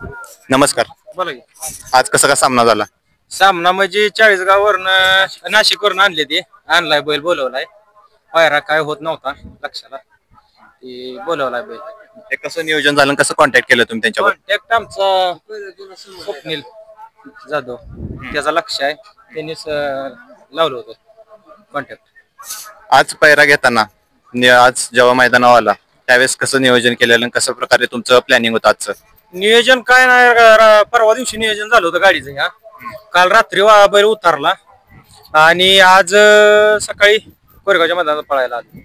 नमस्कार. बोला की. आज कसा का सामना झाला? सामना म्हणजे चाळीसगाववरनं नाशिकवरून आणले ते आणलाय बैल बोलवलाय. पायरा काय होत नव्हता लक्षाला ते बोलवलाय बैल. हे कसं नियोजन झालं, कसं कॉन्टॅक्ट केलं तुम्ही त्यांच्यावर? कॉन्टॅक्ट आमचा स्वप्नील जाधव त्याचा लक्ष आहे, त्यांनीच लावलं होतं कॉन्टॅक्ट. आज पैरा घेताना आज जेव्हा मैदानावर आला त्यावेळेस कसं नियोजन केलेलं आणि कसं प्रकारे तुमचं प्लॅनिंग होतं आजचं? नियोजन काय नाही, परवा दिवशी नियोजन झालं होतं गाडीचं. ह्या काल रात्री बैल उतरला आणि आज सकाळी कोरेगावच्या मैदानात पळायला आलो.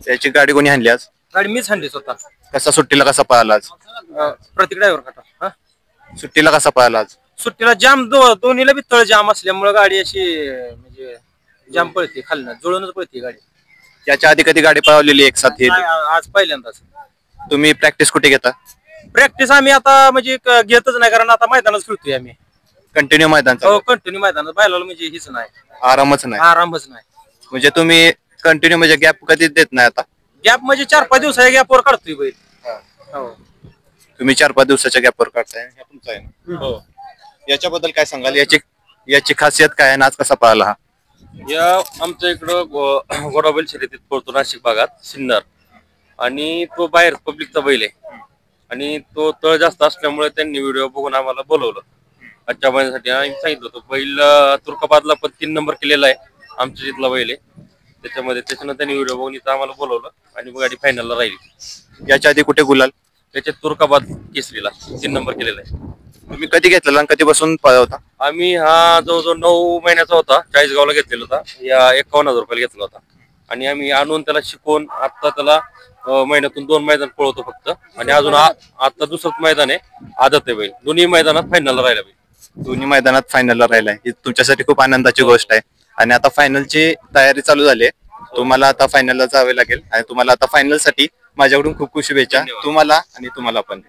त्याची गाडी कोणी आणली आज? गाडी मीच आणली स्वतः. कसा सुट्टीला कसा पळाला आज? प्रतीक ड्रायव्हर काटा. सुट्टीला कसा पळाला आज? सुट्टीला जाम दोन्हीला बी तळ जाम असल्यामुळे गाडी अशी म्हणजे जाम पळते, खालनं जुळूनच पळते गाडी. त्याच्या आधी कधी गाडी पळवलेली एक साथ? आज पहिल्यांदाच. तुम्ही प्रॅक्टिस कुठे घेता? प्रॅक्टिस आम्ही आता म्हणजे घेतच नाही, कारण आता मैदानच खेळतोय आम्ही. कंटिन्यू मैदान? हो, कंटिन्यू मैदानात. बैलाला म्हणजे हीच नाही, आरामच नाही? आरामच नाही. म्हणजे तुम्ही कंटिन्यू म्हणजे गॅप कधीच देत नाही? आता गॅप म्हणजे 4-5 दिवसाच्या गॅपवर काढतोय बैल. हो, तुम्ही 4-5 दिवसाच्या गॅपवर काढताय, हे तुमचं आहे ना? हो. याच्याबद्दल काय सांगाल? याची खासियत काय आहे, आज कसा पळाला हा? या आमच्या इकडं गोडाबैल शर्यतीत पळतो नाशिक भागात सिन्नर, आणि तो बाहेर पब्लिकचा बैल आहे आणि तो तळ जास्त असल्यामुळे त्यांनी व्हिडिओ बघून आम्हाला बोलवलं आजच्या महिन्यासाठी. आणि सांगितलं होतं बैल तुर्काबादला पण 3 नंबर केलेला आहे, आमच्या जिथला बैल आहे त्याच्यामध्ये. त्याच्यानं त्यांनी व्हिडिओ बघून इथं आम्हाला बोलवलं आणि मग गाडी फायनलला राहिली. याच्या आधी कुठे गुलाल? त्याच्यात तुर्काबाद केसरीला 3 नंबर केलेला आहे. तुम्ही कधी घेतलेला आणि कधीपासून पळवता? आम्ही हा जवळजवळ 9 महिन्याचा होता, चाळीसगावला घेतलेला होता. या 51,000 रुपयाला घेतला होता आणि आम्ही आणून त्याला शिकवून आता त्याला महिन्यातून 2 मैदान पळवतो फक्त. आणि अजून आता दुसरं मैदान आहे, आदत आहे बैल. दोन्ही मैदानात फायनलला राहिला बैल. दोन्ही मैदानात फायनलला राहिलाय, ही तुमच्यासाठी खूप आनंदाची गोष्ट आहे. आणि आता फायनलची तयारी चालू झाली आहे, तुम्हाला आता फायनलला जावे लागेल आणि तुम्हाला आता फायनल साठी माझ्याकडून खूप खूप शुभेच्छा तुम्हाला आणि तुम्हाला पण.